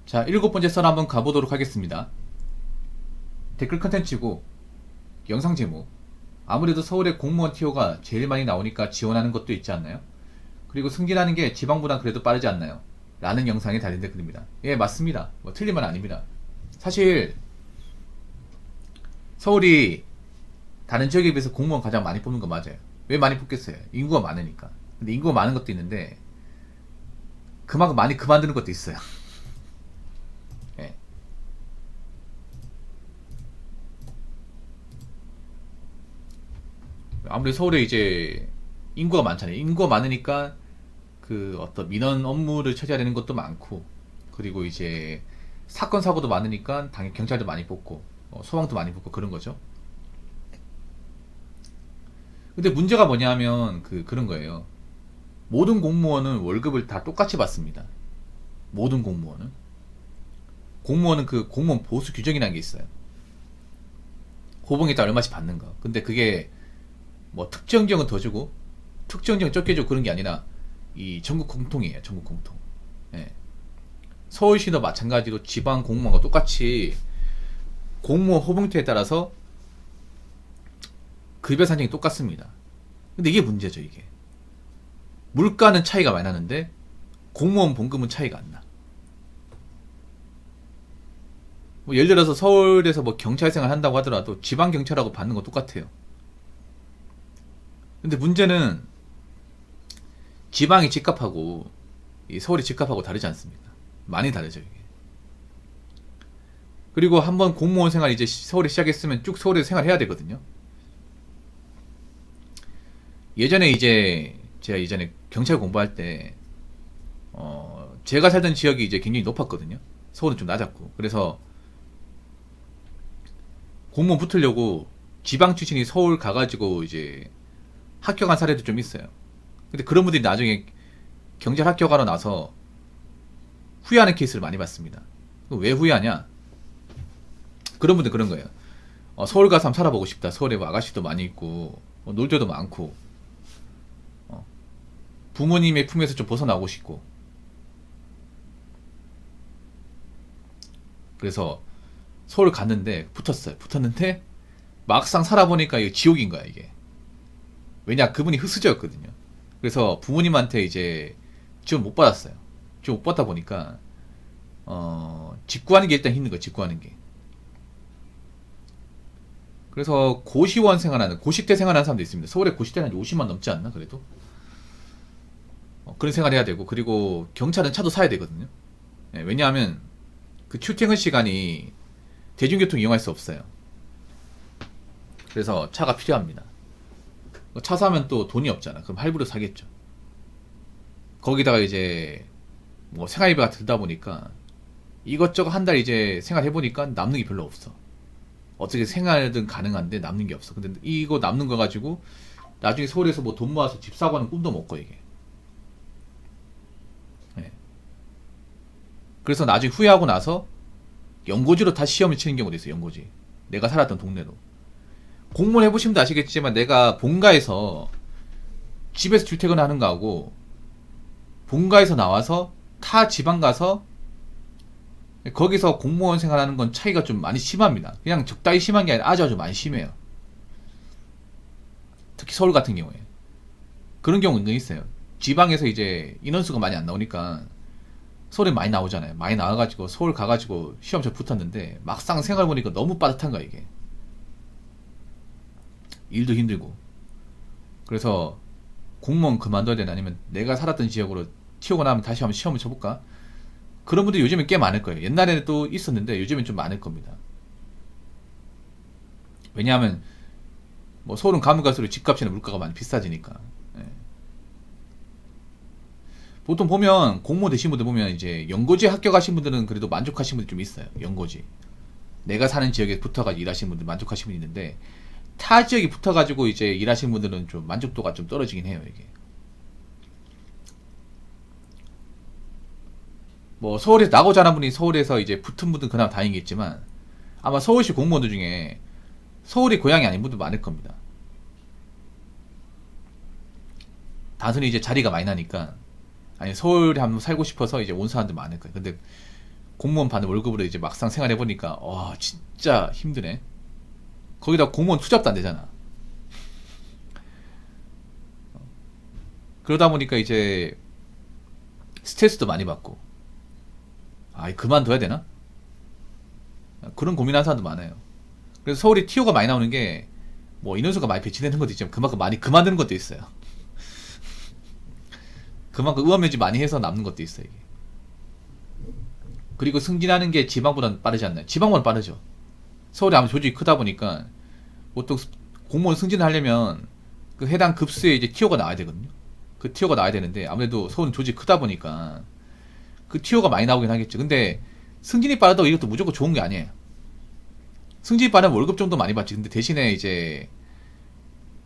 자, 7번째 썰 한번 가보도록 하겠습니다. 댓글 컨텐츠고 영상 제목, 아무래도 서울의 공무원 티오가 제일 많이 나오니까 지원하는 것도 있지 않나요? 그리고 승진하는 게 지방보단 그래도 빠르지 않나요? 라는 영상에 달린 댓글입니다. 예, 맞습니다. 뭐 틀린 말 아닙니다. 사실 서울이 다른 지역에 비해서 공무원 가장 많이 뽑는 거 맞아요. 왜 많이 뽑겠어요? 인구가 많으니까. 근데 인구가 많은 것도 있는데 그만큼 많이 그만두는 것도 있어요. 예. 아무래도 서울에 이제 인구가 많잖아요. 인구가 많으니까 그 어떤 민원 업무를 처리해야 되는 것도 많고, 그리고 이제 사건 사고도 많으니까 당연히 경찰도 많이 뽑고, 소방도 많이 뽑고 그런 거죠. 근데 문제가 뭐냐면 그런 거예요. 모든 공무원은 월급을 다 똑같이 받습니다. 모든 공무원은. 공무원은 그 공무원 보수 규정이라는 게 있어요. 호봉에 따라 얼마씩 받는 거. 근데 그게 뭐 특정 지역은 더 주고 특정 지역은 적게 주고 그런 게 아니라 이 전국 공통이에요. 전국 공통. 예. 서울시도 마찬가지로 지방 공무원과 똑같이 공무원 호봉투에 따라서 급여 산정이 똑같습니다. 근데 이게 문제죠, 이게. 물가는 차이가 많이 나는데 공무원 봉급은 차이가 안 나. 뭐 예를 들어서 서울에서 뭐 경찰 생활 한다고 하더라도 지방 경찰하고 받는 거 똑같아요. 근데 문제는 지방이 집값하고 이 서울이 집값하고 다르지 않습니까? 많이 다르죠, 이게. 그리고 한번 공무원 생활 이제 서울에 시작했으면 쭉 서울에서 생활해야 되거든요. 예전에 이제 제가 예전에 경찰 공부할 때 제가 살던 지역이 이제 굉장히 높았거든요. 서울은 좀 낮았고. 그래서 공무원 붙으려고 지방 출신이 서울 가가지고 이제 합격한 사례도 좀 있어요. 근데 그런 분들이 나중에 경찰 합격하러 나서 후회하는 케이스를 많이 봤습니다. 왜 후회하냐? 그런 분들 그런 거예요. 서울 가서 한번 살아보고 싶다. 서울에 뭐 아가씨도 많이 있고 놀 데도 많고 부모님의 품에서 좀 벗어나고 싶고, 그래서 서울 갔는데 붙었어요. 붙었는데 막상 살아보니까 이게 지옥인 거야, 이게. 왜냐, 그분이 흑수저였거든요. 그래서 부모님한테 이제 지원 못 받았어요. 지원 못 받다 보니까 집 구하는 게 일단 힘든 거야, 집 구하는 게. 그래서 고시원 생활하는, 고시대 생활하는 사람도 있습니다. 서울에 고시대는 한 50만 넘지 않나, 그래도? 그런 생활 해야 되고, 그리고 경찰은 차도 사야 되거든요. 예, 왜냐하면 그 출퇴근 시간이 대중교통 이용할 수 없어요. 그래서 차가 필요합니다. 차 사면 또 돈이 없잖아. 그럼 할부로 사겠죠. 거기다가 이제 뭐 생활비가 들다 보니까 이것저것 한 달 이제 생활해보니까 남는 게 별로 없어. 어떻게 생활은 가능한데 남는 게 없어. 근데 이거 남는 거 가지고 나중에 서울에서 뭐 돈 모아서 집 사고 하는 꿈도 못 꿔, 이게. 예. 그래서 나중에 후회하고 나서 연고지로 다시 시험을 치는 경우도 있어요, 연고지. 내가 살았던 동네로. 공무원 해보시면 아시겠지만 내가 본가에서 집에서 출퇴근하는 거하고 본가에서 나와서 타 지방 가서 거기서 공무원 생활하는 건 차이가 좀 많이 심합니다. 그냥 적당히 심한 게 아니라 아주 아주 많이 심해요. 특히 서울 같은 경우에. 그런 경우 은근히 있어요. 지방에서 이제 인원수가 많이 안 나오니까 서울에 많이 나오잖아요. 많이 나와가지고 서울 가가지고 시험 잘 붙었는데 막상 생활 보니까 너무 빠듯한 거야, 이게. 일도 힘들고. 그래서 공무원 그만둬야 되나, 아니면 내가 살았던 지역으로 튀어고 나면 다시 한번 시험을 쳐볼까? 그런 분들이 요즘엔 꽤 많을 거예요. 옛날에는 또 있었는데 요즘엔 좀 많을 겁니다. 왜냐하면 뭐 서울은 가면 갈수록 집값이나 물가가 많이 비싸지니까. 예. 보통 보면 공무원 되신 분들 보면 이제 연고지 합격하신 분들은 그래도 만족하신 분들이 좀 있어요. 연고지. 내가 사는 지역에 붙어가지고 일하시는 분들 만족하시는 분이 있는데, 타 지역에 붙어가지고 이제 일하시는 분들은 좀 만족도가 좀 떨어지긴 해요, 이게. 뭐 서울에서 나고 자란 분이 서울에서 이제 붙은 분들은 그나마 다행이겠지만 아마 서울시 공무원들 중에 서울이 고향이 아닌 분도 많을 겁니다. 단순히 이제 자리가 많이 나니까, 아니 서울에 한번 살고 싶어서 이제 온 사람들 많을 거예요. 근데 공무원 받는 월급으로 이제 막상 생활해보니까, 와, 진짜 힘드네. 거기다 공무원 투잡도 안 되잖아. 그러다 보니까 이제 스트레스도 많이 받고, 아, 그만둬야 되나? 그런 고민하는 사람도 많아요. 그래서 서울이 티오가 많이 나오는 게, 뭐, 인원수가 많이 배치되는 것도 있지만, 그만큼 많이 그만두는 것도 있어요. 그만큼 의원면제 많이 해서 남는 것도 있어요, 이게. 그리고 승진하는 게 지방보다는 빠르지 않나요? 지방보다는 빠르죠. 서울이 아무래도 조직이 크다 보니까, 보통 공무원 승진을 하려면, 그 해당 급수에 이제 티오가 나와야 되거든요. 그 티오가 나와야 되는데, 아무래도 서울은 조직이 크다 보니까, 그 티오가 많이 나오긴 하겠죠. 근데, 승진이 빠르다고 이것도 무조건 좋은 게 아니에요. 승진이 빠르면 월급 정도 많이 받지. 근데 대신에 이제,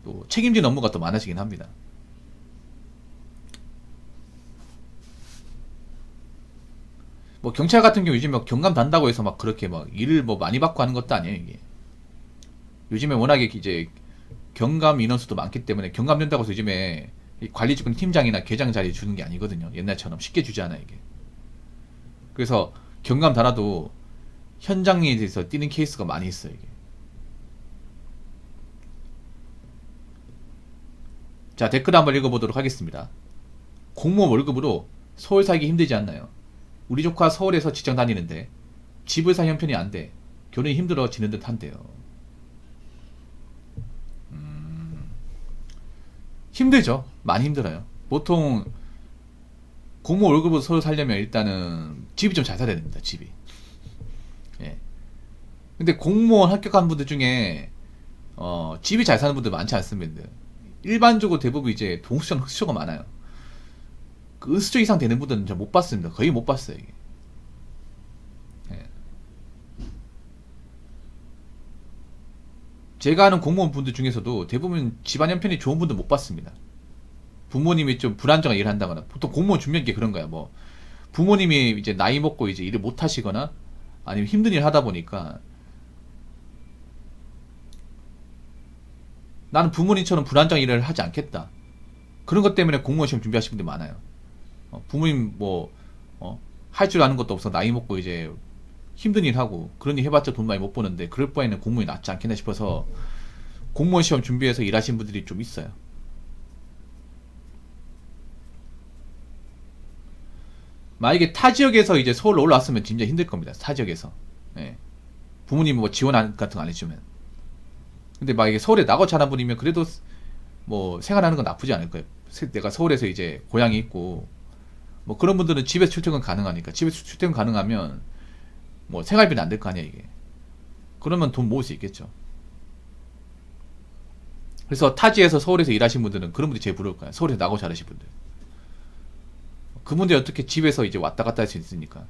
또 책임진 업무가 또 많아지긴 합니다. 뭐 경찰 같은 경우 요즘 막 경감 단다고 해서 막 그렇게 막 일을 뭐 많이 받고 하는 것도 아니에요, 이게. 요즘에 워낙에 이제 경감 인원수도 많기 때문에 경감 된다고 해서 요즘에 관리직군 팀장이나 계장 자리 주는 게 아니거든요. 옛날처럼 쉽게 주지 않아, 이게. 그래서 경감 달아도 현장에 대해서 뛰는 케이스가 많이 있어요, 이게. 자, 댓글 한번 읽어보도록 하겠습니다. 공무원 월급으로 서울 살기 힘들지 않나요? 우리 조카 서울에서 직장 다니는데 집을 살 형편이 안 돼. 교환이 힘들어지는 듯 한데요. 힘들죠. 많이 힘들어요. 보통 공무원 월급으로 서울 살려면 일단은 집이 좀 잘 살아야 됩니다. 집이. 예. 근데 공무원 합격한 분들 중에 집이 잘 사는 분들 많지 않습니다. 일반적으로 대부분 이제 동수저는 흑수저가 많아요. 그 은수저 이상 되는 분들은 잘 못 봤습니다. 거의 못 봤어요, 이게. 예. 제가 아는 공무원 분들 중에서도 대부분 집안 형편이 좋은 분들 못 봤습니다. 부모님이 좀 불안정한 일을 한다거나, 보통 공무원 준비한 게 그런 거야. 뭐, 부모님이 이제 나이 먹고 이제 일을 못 하시거나, 아니면 힘든 일 하다 보니까, 나는 부모님처럼 불안정한 일을 하지 않겠다. 그런 것 때문에 공무원 시험 준비하시는 분들 많아요. 부모님 뭐, 할 줄 아는 것도 없어. 나이 먹고 이제 힘든 일 하고, 그런 일 해봤자 돈 많이 못 버는데, 그럴 바에는 공무원이 낫지 않겠나 싶어서, 공무원 시험 준비해서 일하시는 분들이 좀 있어요. 만약에 타 지역에서 이제 서울로 올라왔으면 진짜 힘들 겁니다. 타 지역에서. 예. 부모님 뭐 지원 같은 거 안 해주면. 근데 막 이게 서울에 나고 자란 분이면 그래도 뭐 생활하는 건 나쁘지 않을 거예요. 내가 서울에서 이제 고향이 있고, 뭐 그런 분들은 집에서 출퇴근 가능하니까. 집에서 출퇴근 가능하면 뭐 생활비는 안 될 거 아니야, 이게. 그러면 돈 모을 수 있겠죠. 그래서 타지에서 서울에서 일하신 분들은 그런 분들이 제일 부러울 거야. 서울에서 나고 자라신 분들. 그분들이 어떻게 집에서 이제 왔다 갔다 할 수 있으니까.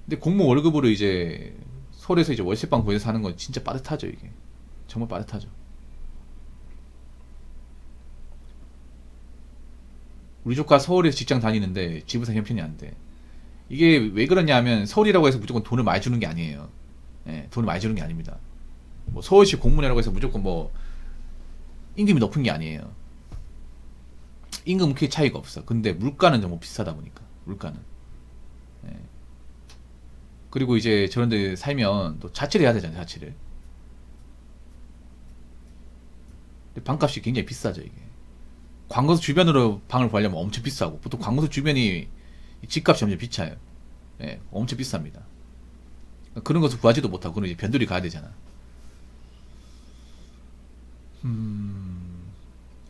근데 공무원 월급으로 이제 서울에서 이제 월세방 구해서 사는 건 진짜 빠듯하죠, 이게. 정말 빠듯하죠. 우리 조카 서울에서 직장 다니는데 집에서 형편이 안 돼. 이게 왜 그러냐 하면 서울이라고 해서 무조건 돈을 많이 주는 게 아니에요. 예, 돈을 많이 주는 게 아닙니다. 뭐 서울시 공무원이라고 해서 무조건 뭐 임금이 높은 게 아니에요. 임금은 크게 차이가 없어. 근데 물가는 너무 비싸다 보니까. 물가는. 예. 그리고 이제 저런 데 살면 또 자취를 해야 되잖아요, 자취를. 근데 방값이 굉장히 비싸죠, 이게. 관공서 주변으로 방을 구하려면 엄청 비싸고, 보통 관공서 주변이 집값이 엄청 비싸요. 예, 엄청 비쌉니다. 그런 것을 구하지도 못하고, 그런 이제 변두리 가야 되잖아.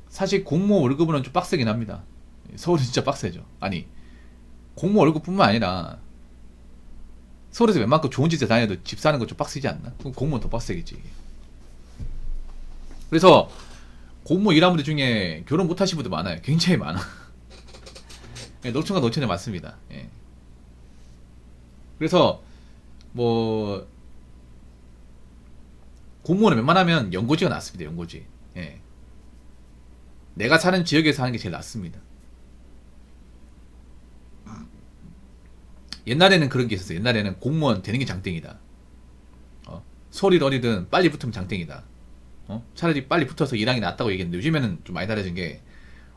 사실 공무원 월급은 좀 빡세긴 합니다. 서울은 진짜 빡세죠. 아니, 공무원 월급뿐만 아니라, 서울에서 웬만큼 좋은 집에 다녀도 집 사는 거 좀 빡세지 않나? 그럼 공무원 더 빡세겠지, 이게. 그래서, 공무원 일하는 분들 중에 결혼 못 하신 분들 많아요. 굉장히 많아. 예, 노천과 노천에 많습니다. 예. 그래서, 뭐, 공무원은 웬만하면 연고지가 낫습니다, 연고지. 예. 내가 사는 지역에서 하는 게 제일 낫습니다. 옛날에는 그런 게 있었어요. 옛날에는 공무원 되는 게 장땡이다. 서울이든 어디든 빨리 붙으면 장땡이다. 차라리 빨리 붙어서 일하는 게 낫다고 얘기했는데, 요즘에는 좀 많이 달라진 게,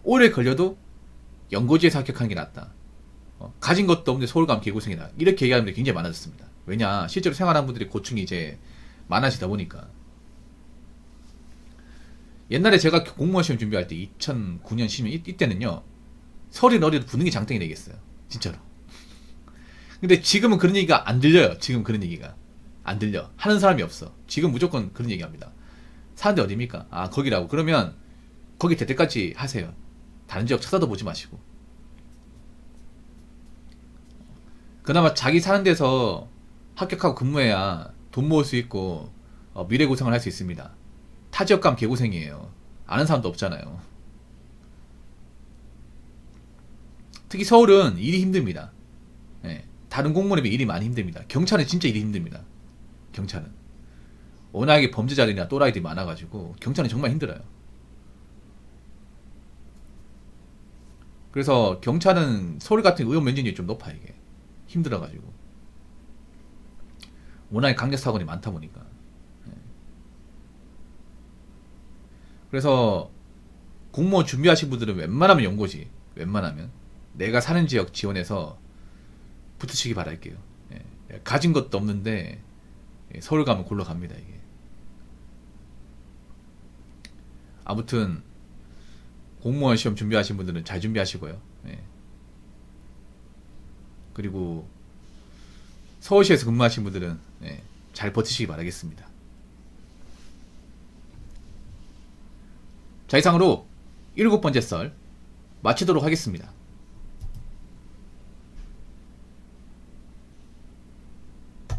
오래 걸려도 연고지에서 합격하는 게 낫다. 가진 것도 없는데 서울 가면 개고생이다. 이렇게 얘기하는 분들이 굉장히 많아졌습니다. 왜냐, 실제로 생활하는 분들이 고충이 이제 많아지다 보니까. 옛날에 제가 공무원 시험 준비할 때 2009년, 10년 이때는요, 서울이 어디도 붙는 게 장땡이 되겠어요. 진짜로. 근데 지금은 그런 얘기가 안 들려요. 지금 그런 얘기가 안 들려. 하는 사람이 없어. 지금 무조건 그런 얘기합니다. 사는데 어디입니까? 아, 거기라고. 그러면 거기 될 때까지 하세요. 다른 지역 쳐다도 보지 마시고. 그나마 자기 사는 데서 합격하고 근무해야 돈 모을 수 있고 미래 고생을 할 수 있습니다. 타 지역 가면 개고생이에요. 아는 사람도 없잖아요. 특히 서울은 일이 힘듭니다. 예, 다른 공무원에 비해 일이 많이 힘듭니다. 경찰은 진짜 일이 힘듭니다. 경찰은 워낙에 범죄자들이나 또라이들이 많아가지고 경찰은 정말 힘들어요. 그래서 경찰은 서울 같은 의원 면제율이 좀 높아. 이게 힘들어가지고 워낙에 강제 사건이 많다 보니까. 예. 그래서 공무원 준비하신 분들은 웬만하면 연고지, 웬만하면 내가 사는 지역 지원해서 붙으시기 바랄게요. 예. 가진 것도 없는데 서울 가면 골로 갑니다. 이게 아무튼 공무원 시험 준비하신 분들은 잘 준비하시고요. 예. 그리고 서울시에서 근무하신 분들은 잘 버티시기 바라겠습니다. 자, 이상으로 7번째 썰 마치도록 하겠습니다.